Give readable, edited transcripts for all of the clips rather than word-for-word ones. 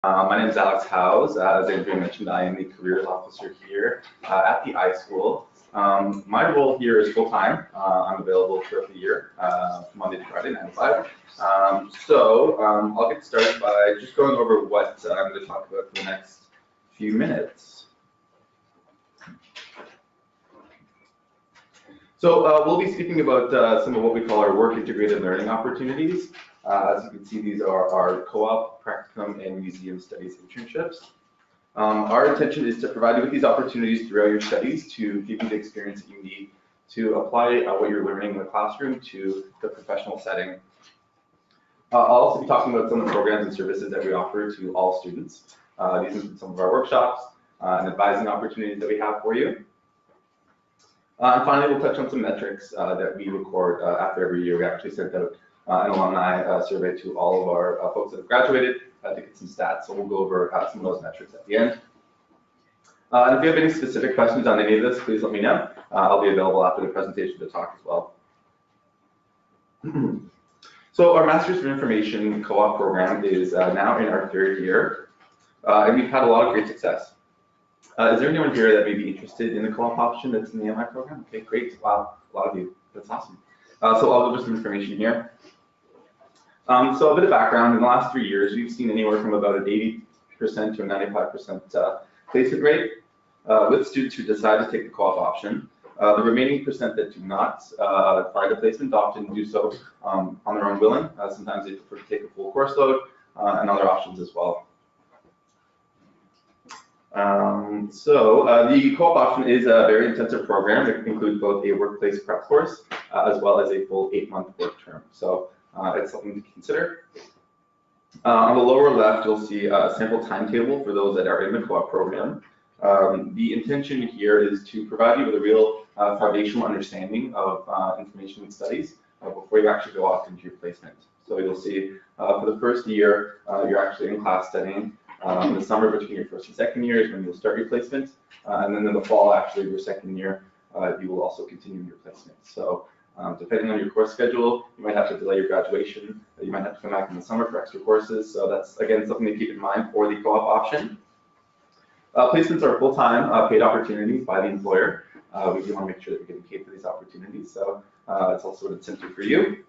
My name is Alex Howes. As Andrew mentioned, I am the careers officer here at the iSchool. My role here is full-time. I'm available throughout the year, Monday to Friday, 9 to 5. I'll get started by just going over what I'm going to talk about for the next few minutes. So we'll be speaking about some of what we call our work-integrated learning opportunities. As you can see, these are our co-op, practicum, and museum studies internships. Our intention is to provide you with these opportunities throughout your studies to give you the experience that you need to apply what you're learning in the classroom to the professional setting. I'll also be talking about some of the programs and services that we offer to all students. These include some of our workshops and advising opportunities that we have for you. And finally, we'll touch on some metrics that we record after every year. We actually sent out an alumni survey to all of our folks that have graduated to get some stats. So we'll go over some of those metrics at the end. And if you have any specific questions on any of this, please let me know. I'll be available after the presentation to talk as well. So our Masters of Information co-op program is now in our 3rd year, and we've had a lot of great success. Is there anyone here that may be interested in the co-op option that's in the MI program? Okay, great. Wow, a lot of you. That's awesome. So I'll go over some information here. So a bit of background, in the last 3 years, we've seen anywhere from about an 80% to a 95% placement rate with students who decide to take the co-op option. The remaining percent that do not find a placement often do so on their own willing. Sometimes they prefer to take a full course load and other options as well. The co-op option is a very intensive program. It includes both a workplace prep course as well as a full 8-month work term. So it's something to consider. On the lower left, you'll see a sample timetable for those that are in the co-op program. The intention here is to provide you with a real foundational understanding of information studies before you actually go off into your placement. So you'll see for the first year, you're actually in class studying. In the summer between your 1st and 2nd year is when you'll start your placement. And then in the fall, actually, your 2nd year, you will also continue your placement. So depending on your course schedule, you might have to delay your graduation. You might have to come back in the summer for extra courses. So that's, again, something to keep in mind for the co-op option. Placements are full-time paid opportunities by the employer. We do want to make sure that you're getting paid for these opportunities. So it's also an incentive for you.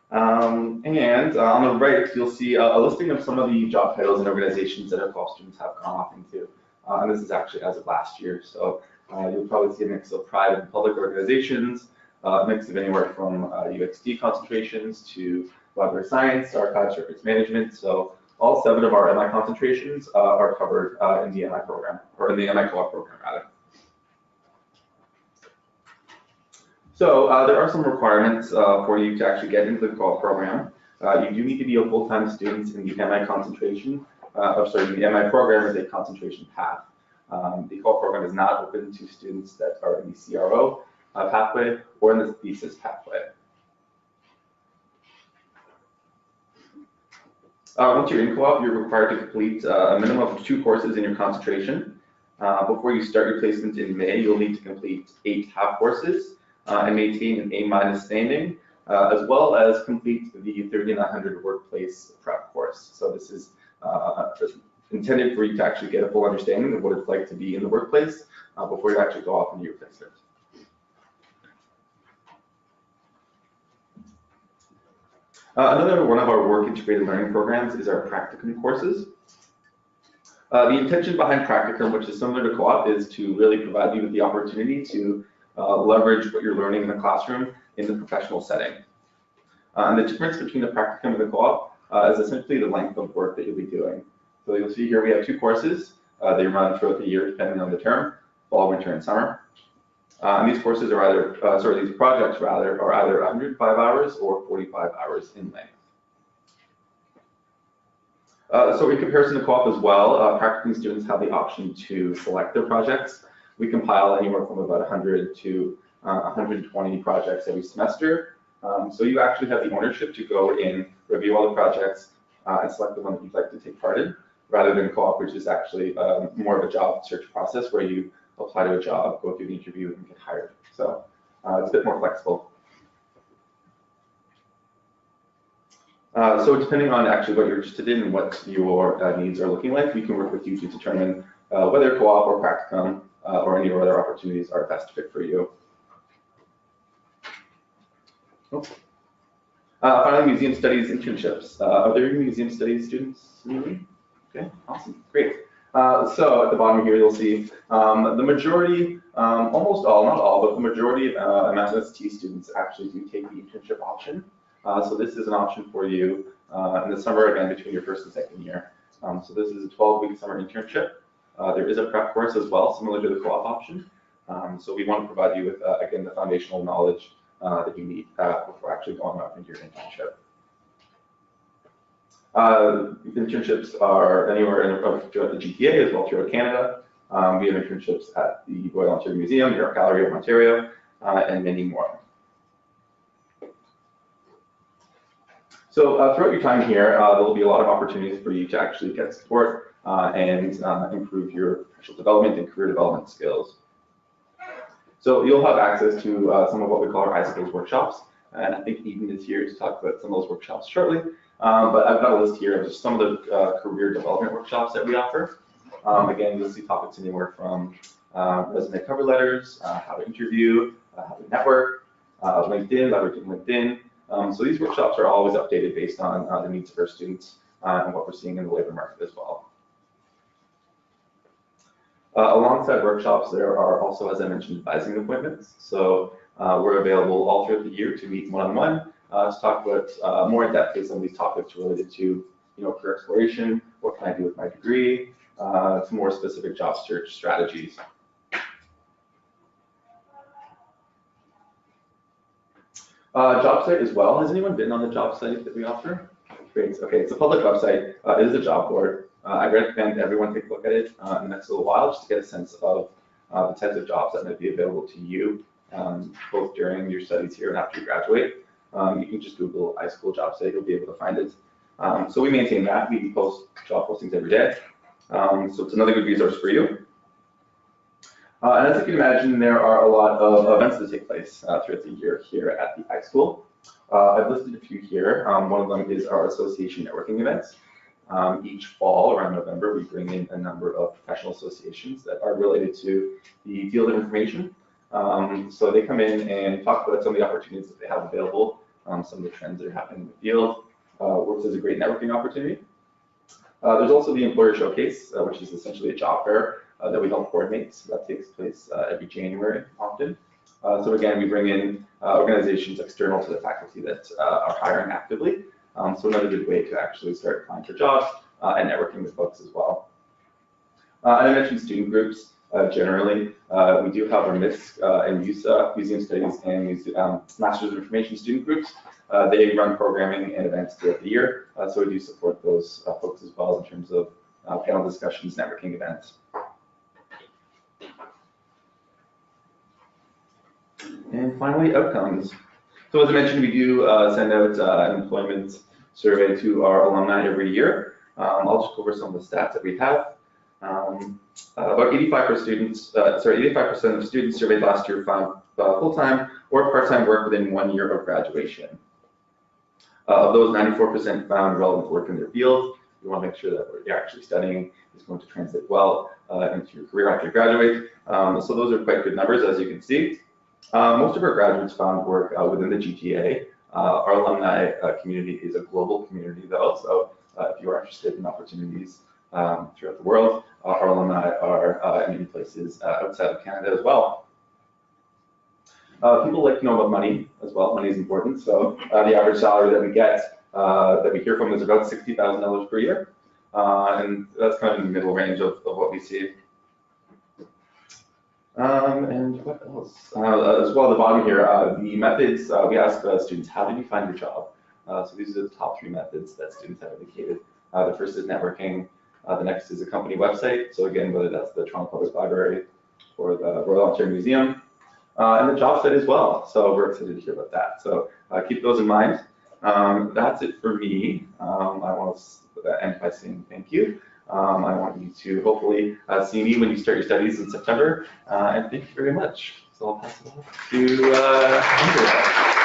On the right, you'll see a listing of some of the job titles and organizations that our co-op students have gone off into. And this is actually as of last year. So you'll probably see a mix of private and public organizations, a mix of anywhere from UXD concentrations to library science, archives, records management. So all 7 of our MI concentrations are covered in the MI program, or in the MI co-op program, rather. So there are some requirements for you to actually get into the co-op program. You do need to be a full-time student in the MI concentration. The MI program is a concentration path. The co-op program is not open to students that are in the CRO pathway or in the thesis pathway. Once you're in co-op, you're required to complete a minimum of 2 courses in your concentration. Before you start your placement in May, you'll need to complete 8 half courses and maintain an A- standing, as well as complete the 3900 workplace prep course. So this is intended for you to actually get a full understanding of what it's like to be in the workplace before you actually go off into your placement. Another one of our work-integrated learning programs is our Practicum courses. The intention behind Practicum, which is similar to co-op, is to really provide you with the opportunity to leverage what you're learning in the classroom in the professional setting. And the difference between the Practicum and the co-op is essentially the length of work that you'll be doing. So you'll see here we have 2 courses. They run throughout the year depending on the term, fall, winter, and summer. And these courses are either, these projects rather, are either 105 hours or 45 hours in length. So in comparison to co-op as well, Practicum students have the option to select their projects. We compile anywhere from about 100 to 120 projects every semester. So you actually have the ownership to go in, review all the projects, and select the one that you'd like to take part in, rather than co-op, which is actually more of a job search process where you apply to a job, go through the interview, and get hired. So it's a bit more flexible. So depending on actually what you're interested in and what your needs are looking like, we can work with you to determine whether co-op or practicum or any other opportunities are best fit for you. Finally, museum studies internships. Are there any museum studies students in the room? Okay, awesome, great. So at the bottom here, you'll see the majority, almost all, not all, but the majority of MSST students actually do take the internship option. So this is an option for you in the summer, again, between your first and second year. So this is a 12-week summer internship. There is a prep course as well, similar to the co-op option. So we want to provide you with, again, the foundational knowledge that you need before actually going off into your internship. Internships are anywhere throughout the GTA as well throughout Canada. We have internships at the Royal Ontario Museum, New York Gallery of Ontario, and many more. So throughout your time here, there will be a lot of opportunities for you to actually get support and improve your professional development and career development skills. So you'll have access to some of what we call our iSkills workshops, and I think Eden is here to talk about some of those workshops shortly. But I've got a list here of just some of the career development workshops that we offer. Again, you'll see topics anywhere from resume cover letters, how to interview, how to network, LinkedIn, leveraging LinkedIn. So these workshops are always updated based on the needs of our students and what we're seeing in the labor market as well. Alongside workshops, there are also, as I mentioned, advising appointments. So we're available all throughout the year to meet one-on-one to talk about more in depth with some of these topics related to, career exploration, what can I do with my degree, to more specific job search strategies. Job site as well. Has anyone been on the job site that we offer? Great. Okay, it's a public website. It is a job board. I recommend everyone take a look at it in the next little while just to get a sense of the types of jobs that might be available to you, both during your studies here and after you graduate. You can just Google iSchool job site, you'll be able to find it. So we maintain that. We post job postings every day. So it's another good resource for you. And as you can imagine, there are a lot of events that take place throughout the year here at the iSchool. I've listed a few here. One of them is our association networking events. Each fall, around November, we bring in a number of professional associations that are related to the field of information. So they come in and talk about some of the opportunities that they have available, some of the trends that are happening in the field. Works as a great networking opportunity. There's also the Employer Showcase, which is essentially a job fair that we help coordinate. So that takes place every January often. So again, we bring in organizations external to the faculty that are hiring actively. So another good way to actually start applying for jobs and networking with folks as well. And I mentioned student groups. Generally, we do have our MISC and USA, Museum Studies and Masters of Information student groups. They run programming and events throughout the year, so we do support those folks as well in terms of panel discussions, networking events. And finally, outcomes. So as I mentioned, we do send out an employment survey to our alumni every year. I'll just go over some of the stats that we have. About 85% of students surveyed last year found full-time or part-time work within 1 year of graduation. Of those, 94% found relevant work in their field. You want to make sure that what you're actually studying is going to translate well into your career after you graduate. So those are quite good numbers, as you can see. Most of our graduates found work within the GTA. Our alumni community is a global community, though, so if you are interested in opportunities throughout the world, our alumni are in many places outside of Canada as well. People like to know about money as well. Money is important, so the average salary that we get, that we hear from, is about $60,000 per year, and that's kind of in the middle range of what we see. And what else? As well, at the bottom here, the methods, we ask students, how did you find your job? So these are the top 3 methods that students have indicated. The first is networking. The next is a company website. So again, whether that's the Toronto Public Library or the Royal Ontario Museum, and the job site as well. So we're excited to hear about that. So keep those in mind. That's it for me. I want to end by saying thank you. I want you to hopefully see me when you start your studies in September, and thank you very much. So I'll pass it off to Andrea.